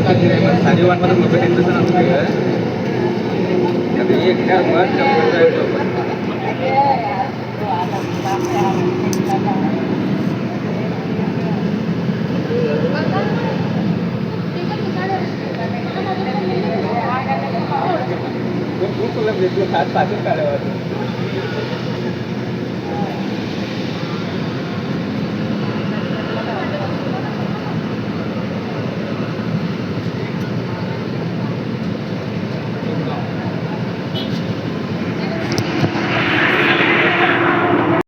साडेवान मध्ये मोबाईल तसं नसतं एक त्या तुला भेटलो खास पासून काढावं